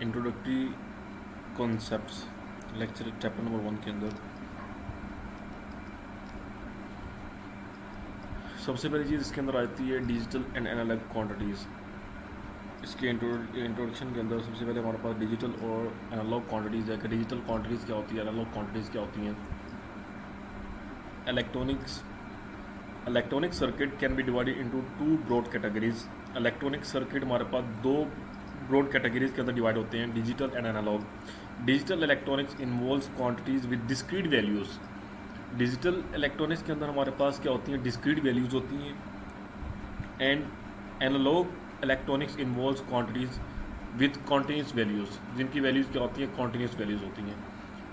Introductory concepts lecture chapter number 1 के अंदर सबसे पहली चीज़ इसके अंदर आती है डिजिटल एंड एनालॉग क्वांटिटीज़। इसके इंट्रोडक्शन के अंदर सबसे पहले हमारे पास डिजिटल और एनालॉग क्वांटिटीज़ है कि डिजिटल क्वांटिटीज़ क्या होती है, एनालॉग क्वांटिटीज़ क्या होती हैं। Electronics electronic circuit can be divided into two broad categories. Electronic circuit हमारे पास दो ब्रॉड कैटेगरीज के अंदर डिवाइड होते हैं, digital and analog. Digital electronics involves quantities with discrete values. Digital electronics के अंदर हमारे पास क्या होती हैं, डिस्क्रीट वैल्यूज़ होती हैं। And analog electronics involves quantities with continuous values, जिनकी वैल्यूज़ क्या होती हैं, कॉन्टीन्यूस वैल्यूज़ होती हैं।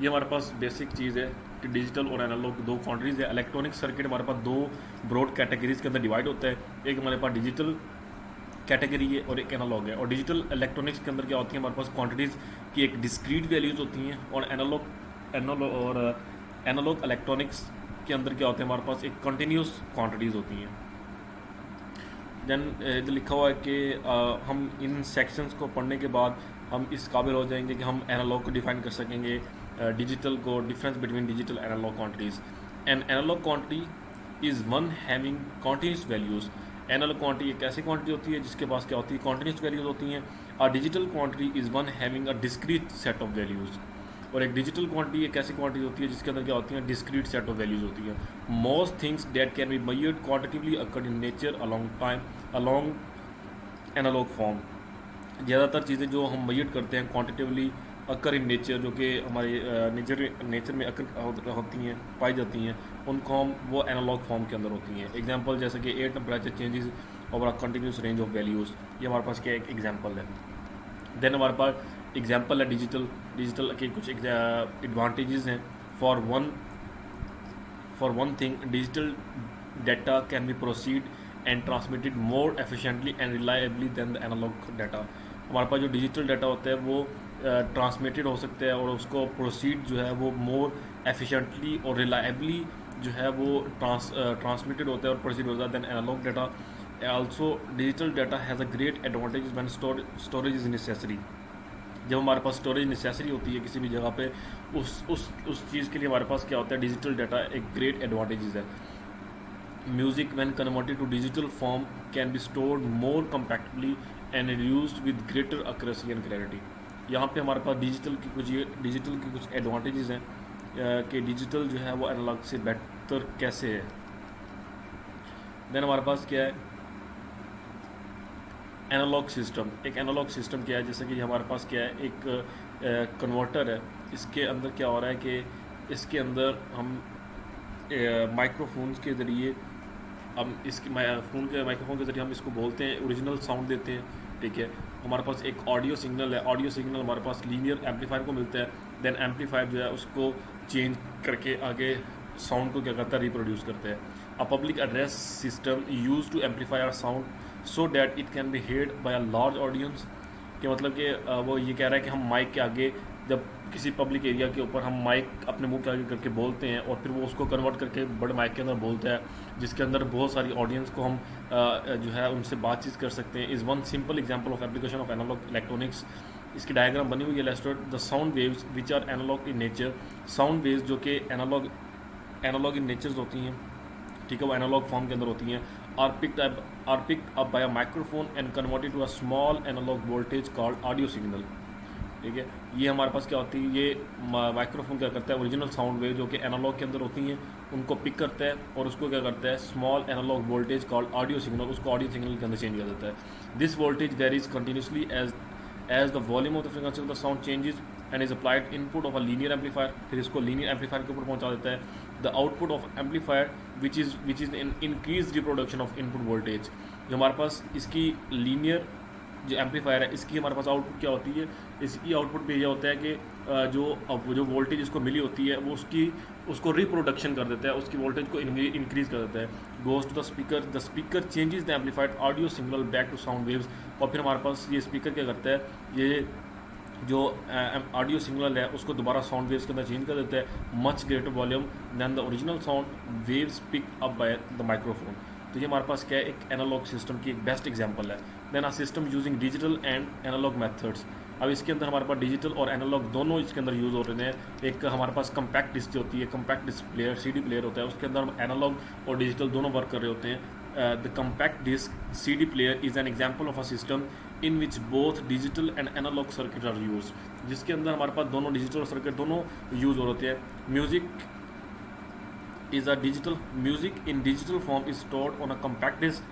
ये हमारे पास बेसिक चीज़ है कि डिजिटल और एनालॉग दो क्वांटिटीज़ है। इलेक्ट्रॉनिक सर्किट हमारे पास दो ब्रॉड कैटेगरीज के अंदर डिवाइड होता है, एक हमारे पास डिजिटल कैटेगरी है और एक एनालॉग है। और डिजिटल इलेक्ट्रॉनिक्स के अंदर क्या होती है, हमारे पास क्वांटिटीज़ की एक डिस्क्रीट वैल्यूज़ होती हैं, और एनालॉग इलेक्ट्रॉनिक्स के अंदर क्या होते हैं, हमारे पास एक कंटिन्यूस क्वांटिटीज़ होती हैं। देन इधर लिखा हुआ है कि हम इन सेक्शंस को पढ़ने के बाद हम इस काबिल हो जाएंगे कि हम एनालॉग को डिफाइन कर सकेंगे, डिजिटल को, difference between digital analog quantities. An analog quantity is one having continuous values. Analog quantity एक ऐसी क्वांटिटी होती है जिसके पास क्या होती है, कॉन्टीन्यूस वैल्यूज़ होती हैं। और digital quantity is one having a discrete set of values. और एक डिजिटल क्वांटिटी एक ऐसी क्वांटिटी होती है जिसके अंदर क्या होती है, डिस्क्रीट सेट ऑफ वैल्यूज़ होती है। Most things that can be measured quantitatively occur in nature along time along analogue form. ज़्यादातर चीज़ें जो हम मेजर करते हैं क्वांटिटिवली अकर इन नेचर, जो कि हमारे नेचर में अकर होती हैं, पाई जाती हैं, उनको हम वो एनालॉग फॉर्म के अंदर होती हैं। एग्जांपल जैसे कि air temperature changes over a continuous range of values, ये हमारे पास क्या एक एग्जांपल है। देन हमारे पास एग्जांपल है डिजिटल के कुछ एडवांटेजेस हैं। For one thing, digital data can be proceed and transmitted more efficiently and reliably than the analog data. हमारे पास जो डिजिटल डाटा होता है वो ट्रांसमिटेड हो सकता है और उसको प्रोसीड जो है वो मोर एफिशिएंटली और रिलायबली जो है वो ट्रांसमिटेड होता है और प्रोसीड होता है than analog data. Also digital data has a great advantage when storage is necessary. जब हमारे पास स्टोरेज नेसेसरी होती है किसी भी जगह पे, उस चीज़ के लिए हमारे पास क्या होता है, डिजिटल डाटा एक ग्रेट एडवांटेजेस है। Music when converted to digital form can be stored more compactly and used with greater accuracy and clarity. यहाँ पे हमारे पास डिजिटल की कुछ एडवांटेजेस हैं कि डिजिटल जो है वो एनालॉग से बेहतर कैसे है। देन हमारे पास क्या है, एनालॉग सिस्टम। एक एनालॉग सिस्टम क्या है, जैसे कि हमारे पास क्या है, एक कन्वर्टर है। इसके अंदर क्या हो रहा है कि इसके अंदर हम माइक्रोफोन्स के ज़रिए हम इसकी माइक्रोफोन के ज़रिए हम इसको बोलते हैं, ओरिजिनल साउंड देते हैं, ठीक है। हमारे पास एक ऑडियो सिग्नल है, ऑडियो सिग्नल हमारे पास लीनियर एम्पलीफायर को मिलता है। देन एम्पलीफायर जो है उसको चेंज करके आगे साउंड को क्या करता है, रिप्रोड्यूस करता है। A public address system use to amplify our sound so that it can be heard by a large audience. कि मतलब कि वो ये कह रहा है कि हम माइक के आगे, जब किसी पब्लिक एरिया के ऊपर हम माइक अपने मुंह के आगे करके बोलते हैं और फिर वो उसको कन्वर्ट करके बड़े माइक के अंदर बोलता है, जिसके अंदर बहुत सारी ऑडियंस को हम जो है उनसे बातचीत कर सकते हैं। Is one simple example of application of analogue electronics. इसकी डायग्राम बनी हुई है, listed the sound waves which are analogue in nature. Sound waves जो कि एनालॉग इन नेचर्स होती हैं, ठीक है, वो एनालॉग फॉर्म के अंदर होती हैं, are picked up by a microphone and converted to a small analog voltage called audio signal. ठीक है, ये हमारे पास क्या होती है, ये माइक्रोफोन क्या करता है, ओरिजिनल साउंड वेव जो कि एनालॉग के अंदर होती हैं उनको पिक करता है और उसको क्या करता है, small analog voltage called audio signal, उसको ऑडियो सिग्नल के अंदर चेंज कर देता है। This voltage varies continuously as the volume of the frequency of the sound changes and is applied input of a linear amplifier. फिर इसको linear amplifier के ऊपर पहुंचा देता है। The output of amplifier which is an increase reproduction of input voltage. जो हमारे पास इसकी लीनियर जो एम्पलीफायर है, इसकी हमारे पास आउटपुट क्या होती है, इसकी आउटपुट पे यह होता है कि जो वोल्टेज इसको मिली होती है वो उसको रिप्रोडक्शन कर देता है, उसकी वोल्टेज को इंक्रीज कर देता है। Goes to the speaker changes the amplified audio signal back to sound waves. और फिर हमारे पास ये स्पीकर क्या करता है, ये जो ऑडियो सिग्नल है उसको दोबारा साउंड वेव्स के अंदर चेंज कर देता है, much greater volume than the original sound waves pick up by the microphone. तो ये हमारे पास क्या है, एक एनालॉग सिस्टम की एक बेस्ट एग्जांपल है। Then a system using digital and analog methods. अब इसके अंदर हमारे पास डिजिटल और एनालॉग दोनों इसके अंदर यूज़ हो रहे हैं। एक हमारे पास कम्पैक्ट डिस्क होती है, compact disc player CD player होता है, उसके अंदर हम एनालॉग और डिजिटल दोनों वर्क कर रहे होते हैं। The compact disc CD player is an example of a system in which both digital and analog circuit are use, जिसके अंदर हमारे पास दोनों डिजिटल और सर्किट दोनों यूज़ हो रहे हैं। Music is a digital music in digital form is stored on a compact disc.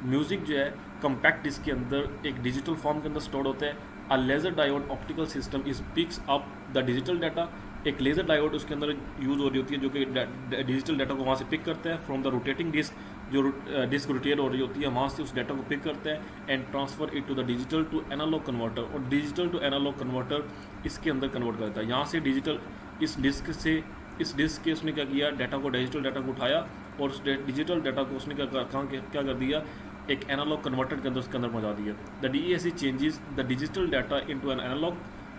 Music जो है कम्पैक्ट डिस्क के अंदर एक डिजिटल फॉर्म के अंदर स्टोर होता है। A laser diode optical system is picks up the digital data. एक लेज़र डायोड उसके अंदर यूज़ हो रही होती है जो कि डिजिटल डाटा को वहाँ से पिक करता है फ्रॉम द रोटेटिंग डिस्क, जो डिस्क रोटेट हो रही होती है वहाँ से उस डाटा को पिक करता है and transfer it to the digital to analog converter, और डिजिटल टू एनालॉग कन्वर्टर इसके अंदर कन्वर्ट करता है। यहाँ से डिजिटल इस डिस्क के उसने क्या किया, डाटा को डिजिटल डाटा को उठाया और उस डिजिटल डाटा को उसने क्या कर दिया, एक एनालॉग कन्वर्टर के अंदर उसके अंदर पहुँचा दिया। The DAC changes the digital data into an analog.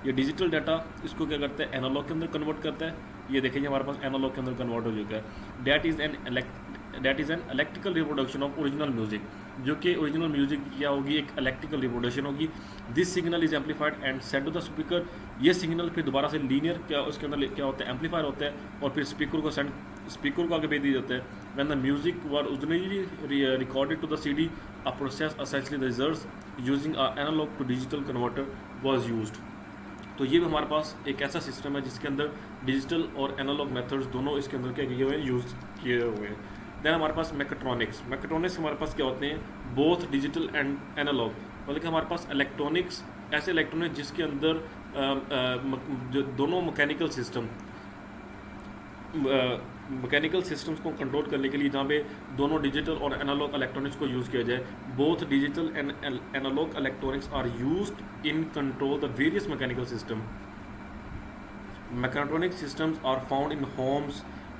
ये डिजिटल डाटा इसको क्या करता है, एनालॉग के अंदर कन्वर्ट करता है। ये देखिए हमारे पास एनालॉग के अंदर कन्वर्ट हो चुका है। That is an electrical reproduction of original music, जो कि ओरिजिनल म्यूजिक क्या होगी, एक इलेक्ट्रिकल रिप्रोडक्शन होगी। This signal is amplified and send to the speaker. ये सिग्नल फिर दोबारा से लीनियर क्या उसके अंदर क्या होता है, एम्पलीफायर होता है, और फिर स्पीकर को आगे भेज दिया जाता है। When the music were originally recorded to the CD, a process essentially the results using a analog to digital converter was used. तो ये भी हमारे पास एक ऐसा सिस्टम है जिसके अंदर डिजिटल और एनालॉग मेथड्स दोनों इसके अंदर क्या किए हुए हैं, यूज़ किए हुए हैं। देन हमारे पास मैकेट्रॉनिक्स हमारे पास क्या होते हैं, बोथ डिजिटल एंड एनालॉग, मतलब कि हमारे पास इलेक्ट्रॉनिक्स ऐसे इलेक्ट्रॉनिक्स जिसके अंदर जो दोनों मैकेनिकल सिस्टम्स को कंट्रोल करने के लिए जहाँ पे दोनों डिजिटल और एनालॉग इलेक्ट्रॉनिक्स को यूज़ किया जाए। Both digital and analog electronics are used in control the various mechanical system. Mechatronic systems are found in homes,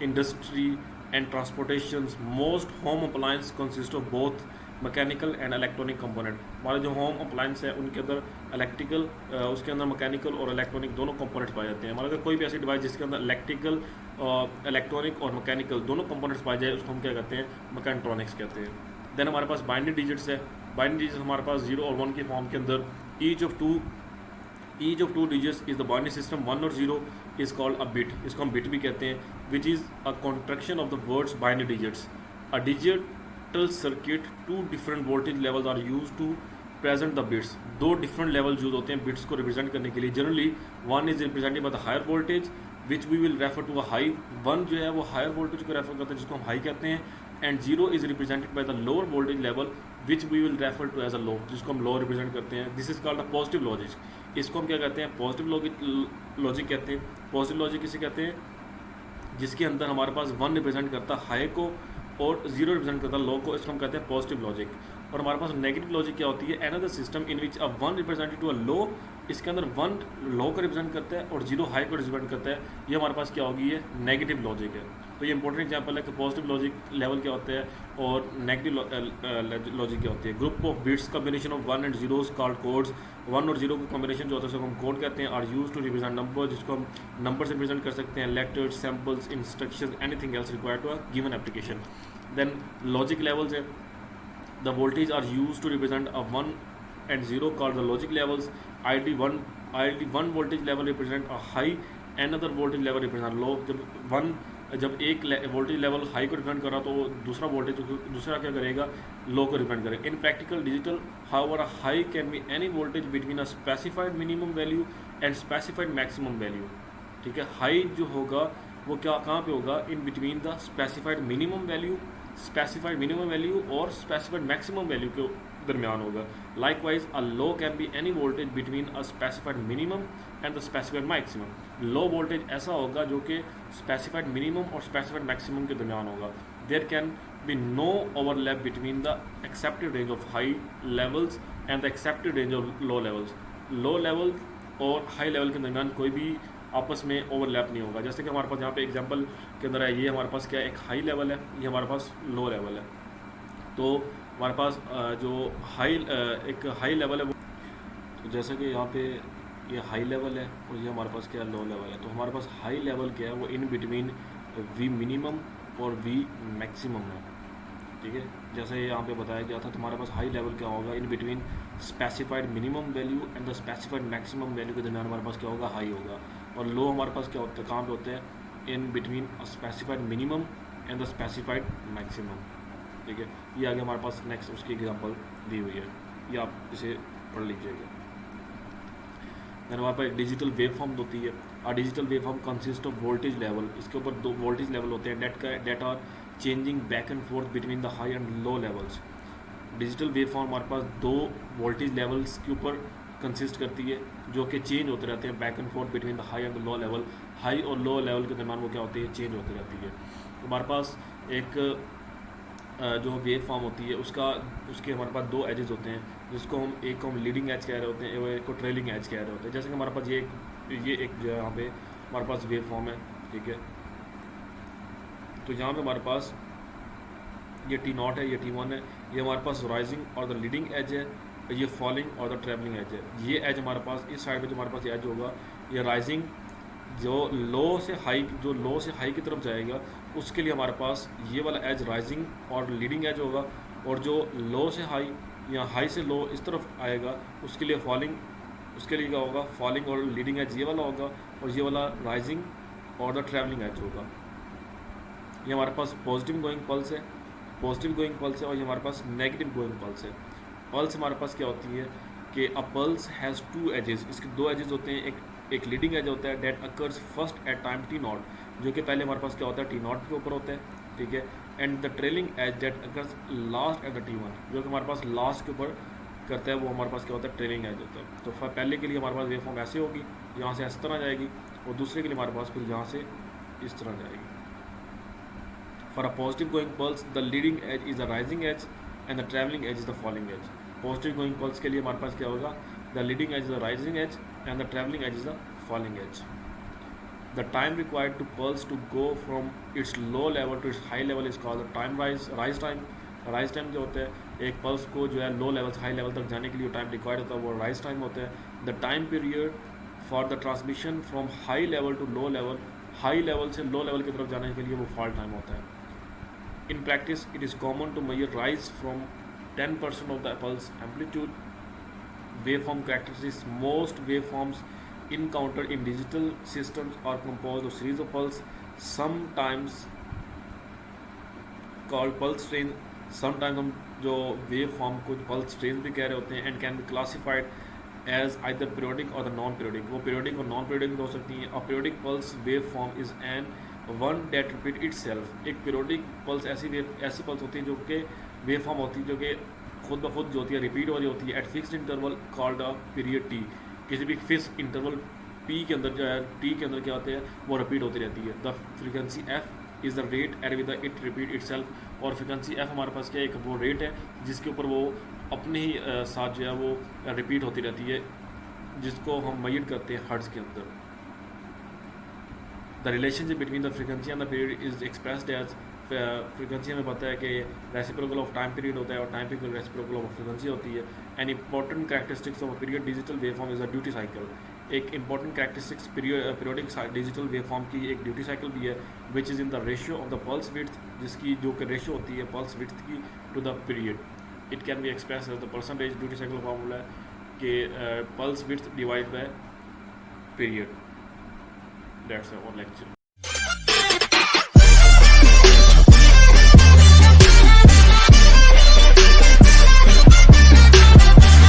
industry, and transportations. Most home appliances consist of both mechanical and electronic component. हमारे जो home appliance है उनके अंदर electrical उसके अंदर mechanical और electronic दोनों components पाए जाते हैं। हमारा अगर कोई भी ऐसी डिवाइस जिसके अंदर इलेक्ट्रिकल इलेक्ट्रॉनिक और मैकेनिकल दोनों कंपोनेंट्स पाए जाए उसको हम क्या कहते हैं, मैकेट्रॉनिक्स कहते हैं। देन हमारे पास बाइनरी डिजिट्स है। बाइनरी डिजिट्स हमारे पास 0 और 1 की फॉर्म के अंदर each of two digits is the binary system. 1 और 0 इज कॉल्ड अ बिट, इसको हम बिट भी कहते हैं, which is a contraction of the words binary digits. A digital circuit, 2 different voltage levels are use to present the bits. 2 different level use होते हैं bits को represent करने के लिए। Generally 1 is represented by the higher voltage which we will refer to a high. 1 जो है वो higher voltage को रेफर करते हैं जिसको हम हाई कहते हैं, and 0 is represented by the lower voltage level which we will refer to as a low, जिसको हम लो रिप्रेजेंट करते हैं। This is called a positive logic. इसको हम क्या कहते हैं, पॉजिटिव लॉजिक कहते हैं। पॉजिटिव लॉजिक किसे कहते हैं, जिसके अंदर हमारे पास 1 रिप्रेजेंट करता है हाई को और 0 रिप्रेजेंट करता है लो को, इसको हम कहते हैं पॉजिटिव लॉजिक। और हमारे पास नेगेटिव लॉजिक क्या होती है, another system in which a 1 represented to a low, इसके अंदर 1 लो को रिप्रेजेंट करता है और 0 हाई को रिप्रेजेंट करता है। ये हमारे पास क्या होगी, ये नेगेटिव लॉजिक है। तो ये इंपॉर्टेंट एग्जांपल है कि पॉजिटिव लॉजिक लेवल क्या होता है और नेगेटिव लॉजिक क्या होती है। Group of bits combination of 1 and 0 called codes. 1 और 0 का कॉम्बिनेशन जो होता है उसको हम कोड कहते हैं। Are use to represent number, जिसको हम नंबर से रिप्रेजेंट कर सकते हैं। Letters, samples, instructions, anything else required to a given application. Then logic levels है। The voltage are used to represent a 1 and 0 called the logic levels. Ideally one voltage level represent a high, another voltage level represent low. जब एक voltage level high को represent कर रहा तो दूसरा क्या करेगा, लो को रिप्रेजेंट करेगा। इन practical digital however a high can be any voltage between a specified minimum value and specified maximum value. ठीक है, हाई जो होगा वो क्या कहाँ पे होगा, in between the specified minimum value और स्पेसिफाइड मैक्सिमम वैल्यू के दरमियान होगा। Likewise a low can be any voltage between a specified minimum and the specified maximum. Low voltage ऐसा होगा जो कि स्पेसिफाइड मिनिमम और स्पेसिफाइड मैक्सिमम के दरमियान होगा। There can be no overlap between the accepted range of high levels and the accepted range of low levels. Low level और high level के दरमियान कोई भी आपस में ओवरलैप नहीं होगा। जैसे कि हमारे पास यहाँ पे एग्जांपल के अंदर है, ये हमारे पास क्या एक हाई लेवल है, ये हमारे पास लो लेवल है। तो हमारे पास जो एक हाई लेवल है वो, तो जैसा कि यहाँ पे ये हाई लेवल है और ये हमारे पास क्या लो लेवल है। तो हमारे पास हाई लेवल क्या है, वो इन बिटवीन वी मिनिमम और वी मैक्सिमम है। ठीक है। जैसे यहाँ पे बताया गया था, तुम्हारे पास हाई लेवल क्या होगा, in between specified minimum value and the specified maximum value के दरमियान हमारे पास क्या होगा, हाई होगा। और लो हमारे पास क्या होता है, कहाँ पे होते हैं, in between specified minimum and the specified maximum, ठीक है। ये आगे हमारे पास नेक्स्ट उसकी एग्जांपल दी हुई है, ये आप इसे पढ़ लीजिएगा। देन हमारे पास डिजिटल वेव फॉर्म होती है। और digital wave form consist of voltage level, इसके ऊपर दो वोल्टेज लेवल होते हैं that are changing back and forth between the high and low levels. Digital wave form हमारे पास दो वोल्टेज लेवल्स के ऊपर कंसिस्ट करती है, जो कि चेंज होते रहते हैं back and forth between the high and the low level. High और लो लेवल के दरमियान वो क्या होती है, चेंज होती रहती है। तो हमारे पास एक जो वेव फॉर्म होती है उसके हमारे पास दो एजेस होते हैं, जिसको हम एक को हम लीडिंग एज कह रहे होते हैं और एक को ट्रेलिंग एज कह रहे होते हैं। जैसे कि हमारे पास ये एक जो है यहाँ पे हमारे पास वेव फॉर्म है, ठीक है। तो यहाँ पे हमारे पास ये T0 है, ये T1 है, ये हमारे पास राइजिंग और द लीडिंग एज है, ये फॉलिंग और द ट्रेवलिंग एज है। ये एज हमारे पास इस साइड पे जो हमारे पास एज होगा, ये राइजिंग जो लो से हाई की तरफ जाएगा, उसके लिए हमारे पास ये वाला एज राइजिंग और लीडिंग एज होगा। और जो लो से हाई या हाई से लो इस तरफ आएगा, उसके लिए फॉलिंग, उसके लिए क्या होगा, फॉलिंग और लीडिंग एज ये वाला होगा, और ये वाला राइजिंग और द ट्रैवलिंग एज होगा। ये हमारे पास पॉजिटिव गोइंग पल्स है, और ये हमारे पास नेगेटिव गोइंग पल्स है। पल्स हमारे पास क्या होती है कि a pulse has two edges, इसके दो एजेस होते हैं। एक लीडिंग एज होता है that occurs first at time T0, जो कि पहले हमारे पास क्या होता है, T0 के ऊपर होता है, ठीक है। And the trailing edge date occurs last at the T1, जो कि हमारे पास लास्ट के ऊपर करता है, वो हमारे पास क्या होता है, ट्रेलिंग एज होता है। तो पहले के लिए हमारे पास वेव फॉर्म ऐसे होगी, यहाँ से इस तरह जाएगी, और दूसरे के लिए हमारे पास फिर यहाँ से इस तरह जाएगी। For a positive going pulse the leading edge is the rising edge and the traveling edge is the falling edge. Positive going pulse के लिए हमारे पास क्या होगा, the leading edge is the rising edge and the traveling edge is the falling edge. The time required to pulse to go from its low level to its high level is called the time rise time. rise time जो होता है, एक pulse को जो है low level से high level तक जाने के लिए टाइम रिक्वायर्ड होता है, वो राइज टाइम होता है। The time period for the transmission from high level to low level, high level से लो लेवल की तरफ जाने के लिए वो फॉल टाइम होता है। In practice it is common to measure rise from 10% of the pulse amplitude. Waveform characteristics. Most waveforms encountered in digital systems are composed of series of pulse, sometimes called pulse train. Sometimes हम जो waveform को pulse trains भी कह रहे होते हैं, and can be classified as either periodic or the non-periodic. वो periodic और non-periodic भी हो सकती हैं। A periodic pulse waveform is an one that repeat itself. एक periodic pulse ऐसी pulse होती है जो कि waveform होती है, जो कि खुद ब खुद जो होती है रिपीट हो रही होती है at fixed interval called a period T. किसी भी फिक्स इंटरवल पी के अंदर जो है, टी के अंदर क्या होते हैं, वो रिपीट होती रहती है। The frequency F is the rate at with it repeat itself. और फ्रीक्वेंसी एफ हमारे पास क्या एक वो रेट है जिसके ऊपर वो अपने ही साथ जो है वो रिपीट होती रहती है, जिसको हम मेजर करते हैं हर्ट्ज के अंदर। The relationship between the frequency and the period is expressed as, frequency हमें पता है कि रेसिप्रोकल ऑफ टाइम पीरियड होता है, और time period reciprocal of frequency होती है। An important characteristics of period digital waveform is a duty cycle. एक important characteristics periodic digital waveform की एक ड्यूटी साइकिल भी है, which is in the ratio of the pulse width, जिसकी जो कि रेशियो होती है पल्स विड्थ की to the period. It can be express as the percentage. Duty cycle formula है कि pulse width divide by period. That's our lecture.